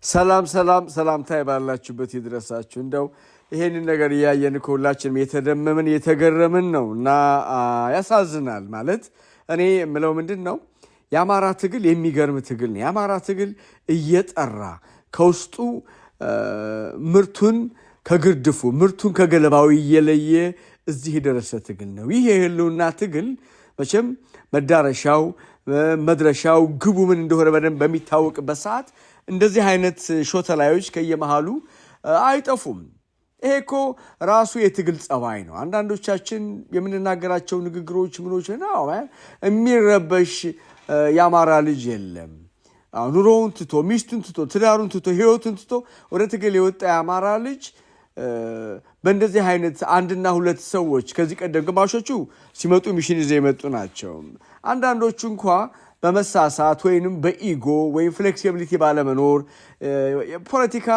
ሰላምታ ይባላችሁበት ይድረሳችሁ። እንደው ይሄንን ነገር ያየን ሁላችንም የተደመመን የተገረምን ነውና ያሳዝናል። ማለት እኔ የምለው ምንድነው የአማራ ትግል የሚገርም ትግል ነው። የአማራ ትግል እየጠራ ከውስጡ ምርቱን ከግርድፉ ምርቱን ከገለባው እየለየ እዚህ የደረሰ ትግል ነው። ይሄ የህልውና ትግል መቼም መዳረሻው መድረሻው ግቡ ምን እንደሆነ በደንብ በሚታወቅበት ሰዓት እንደዚህ አይነት ሾተላዮች ከየመሃሉ አይጠፉም። ይሄ እኮ ራሱ የትግል ጸባይ ነው። አንዳንዶቻችን የምንናገራቸው ንግግሮች ምኖች ነው የሚረበሽ የአማራ ልጅ የለም። ኑሮውን ትቶ ሚስቱን ትቶ ትዳሩን ትቶ ህይወቱን ትቶ ወደ ትግል የወጣ የአማራ ልጅ በእንደዚህ አይነት አንድና ሁለት ሰዎች ከዚህ ቀደም ግማሾቹ ሲመጡ ሚሽን ይዘው የመጡ ናቸው። አንዳንዶቹ እንኳ በመሳሳት ወይንም በኢጎ ወይም ፍሌክሲቢሊቲ ባለመኖር ፖለቲካ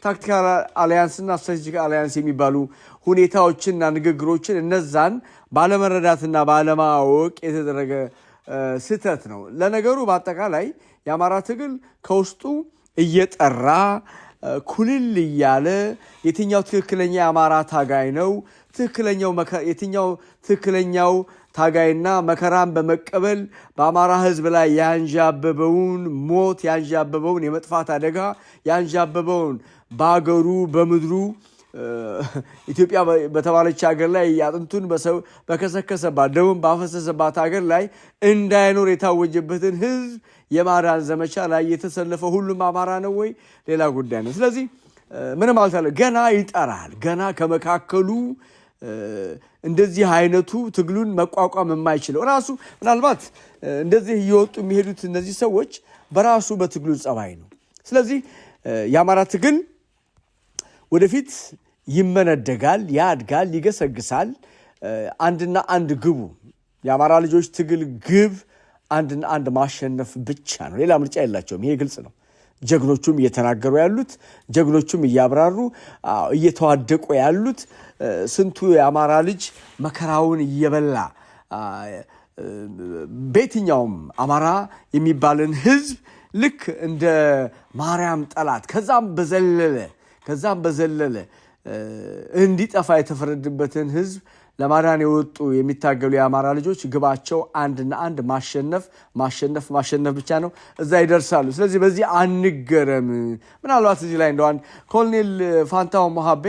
ታክቲካል አሊያንስና ስትራቴጂክ አሊያንስ የሚባሉ ሁኔታዎችና ንግግሮችን እነዛን ባለመረዳትና ባለማወቅ የተደረገ ስህተት ነው። ለነገሩ በአጠቃላይ የአማራ ትግል ከውስጡ እየጠራ ኩልል እያለ የትኛው ትክክለኛ የአማራ ታጋይ ነው የትኛው ትክክለኛው ታጋይና መከራን በመቀበል በአማራ ህዝብ ላይ ያንዣበበውን ሞት ያንዣበበውን የመጥፋት አደጋ ያንዣበበውን በአገሩ በምድሩ ኢትዮጵያ በተባለች ሀገር ላይ አጥንቱን በከሰከሰባት ደሙን ባፈሰሰባት ሀገር ላይ እንዳይኖር የታወጀበትን ህዝብ የማዳን ዘመቻ ላይ የተሰለፈ ሁሉም አማራ ነው ወይ? ሌላ ጉዳይ ነው። ስለዚህ ምንም አልታለ ገና ይጠራል። ገና ከመካከሉ እንደዚህ አይነቱ ትግሉን መቋቋም የማይችለው ራሱ ምናልባት እንደዚህ እየወጡ የሚሄዱት እነዚህ ሰዎች በራሱ በትግሉ ጸባይ ነው። ስለዚህ የአማራ ትግል ወደፊት ይመነደጋል፣ ያድጋል፣ ይገሰግሳል። አንድና አንድ ግቡ የአማራ ልጆች ትግል ግብ አንድና አንድ ማሸነፍ ብቻ ነው። ሌላ ምርጫ የላቸውም። ይሄ ግልጽ ነው። ጀግኖቹም እየተናገሩ ያሉት ጀግኖቹም እያብራሩ እየተዋደቁ ያሉት ስንቱ የአማራ ልጅ መከራውን እየበላ በየትኛውም አማራ የሚባልን ህዝብ ልክ እንደ ማርያም ጠላት ከዛም በዘለለ እንዲጠፋ የተፈረደበትን ህዝብ ለማዳን የወጡ የሚታገሉ የአማራ ልጆች ግባቸው አንድና አንድ ማሸነፍ ብቻ ነው። እዛ ይደርሳሉ። ስለዚህ በዚህ አንገረም። ምናልባት እዚህ ላይ እንደው አንድ ኮሎኔል ፋንታሁን ሞሃቤ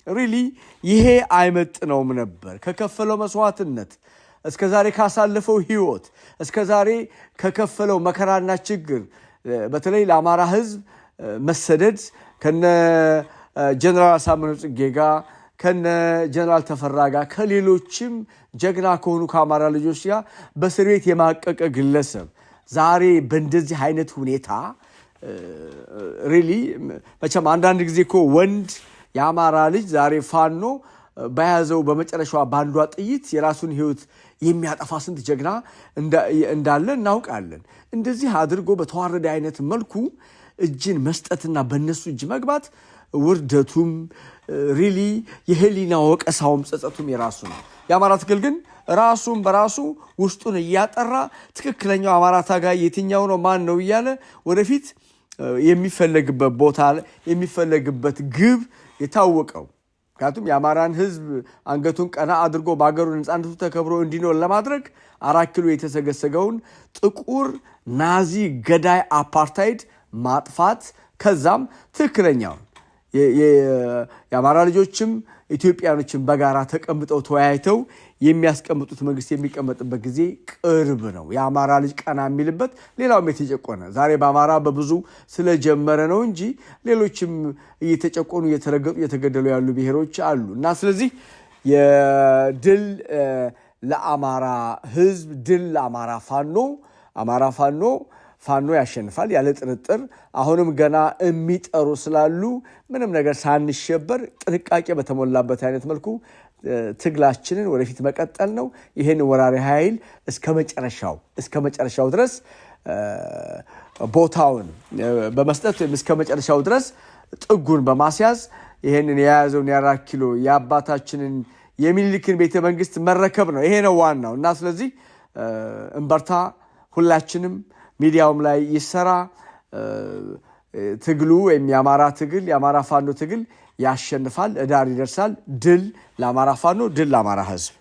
ሪሊ ይሄ አይመጥነውም ነበር ከከፈለው መስዋዕትነት እስከዛሬ ካሳለፈው ህይወት እስከዛሬ ከከፈለው መከራና ችግር በተለይ ለአማራ ህዝብ መሰደድ ከነ ጀነራል አሳምነው ጽጌ ጋር ከነ ጀነራል ተፈራ ጋር ከሌሎችም ጀግና ከሆኑ ከአማራ ልጆች ጋር በእስር ቤት የማቀቀ ግለሰብ ዛሬ በእንደዚህ አይነት ሁኔታ ሪሊ መቼም አንዳንድ ጊዜ እኮ ወንድ የአማራ ልጅ ዛሬ ፋኖ በያዘው በመጨረሻዋ ባንዷ ጥይት የራሱን ህይወት የሚያጠፋ ስንት ጀግና እንዳለ እናውቃለን። እንደዚህ አድርጎ በተዋረደ አይነት መልኩ እጅን መስጠትና በእነሱ እጅ መግባት ውርደቱም ሪሊ የህሊና ወቀሳውም ጸጸቱም የራሱ ነው። የአማራ ትግል ግን ራሱን በራሱ ውስጡን እያጠራ ትክክለኛው አማራ ታጋይ የትኛው ነው ማን ነው እያለ ወደፊት የሚፈለግበት ቦታ የሚፈለግበት ግብ የታወቀው ምክንያቱም የአማራን ህዝብ አንገቱን ቀና አድርጎ በአገሩ ነፃነቱ ተከብሮ እንዲኖር ለማድረግ 4 ኪሎ የተሰገሰገውን ጥቁር ናዚ ገዳይ አፓርታይድ ማጥፋት ከዛም ትክክለኛው የአማራ ልጆችም ኢትዮጵያኖችም በጋራ ተቀምጠው ተወያይተው የሚያስቀምጡት መንግስት የሚቀመጥበት ጊዜ ቅርብ ነው። የአማራ ልጅ ቀና የሚልበት ሌላውም የተጨቆነ ዛሬ በአማራ በብዙ ስለጀመረ ነው እንጂ ሌሎችም እየተጨቆኑ እየተረገጡ እየተገደሉ ያሉ ብሔሮች አሉ እና ስለዚህ የድል ለአማራ ህዝብ ድል ለአማራ ፋኖ ያሸንፋል ያለ ጥርጥር። አሁንም ገና የሚጠሩ ስላሉ ምንም ነገር ሳንሸበር ጥንቃቄ በተሞላበት አይነት መልኩ ትግላችንን ወደፊት መቀጠል ነው። ይሄን ወራሪ ኃይል እስከ መጨረሻው ድረስ ቦታውን በመስጠት እስከ መጨረሻው ድረስ ጥጉን በማስያዝ ይሄንን የያዘውን የ4 ኪሎ የአባታችንን የሚኒልክን ቤተ መንግስት መረከብ ነው። ይሄ ነው ዋናው እና ስለዚህ እንበርታ ሁላችንም ሚዲያውም ላይ ይሰራ ትግሉ ወይም የአማራ ፋኖ ትግል ያሸንፋል፣ ዳር ይደርሳል። ድል ለአማራ ፋኖ፣ ድል ለአማራ ህዝብ።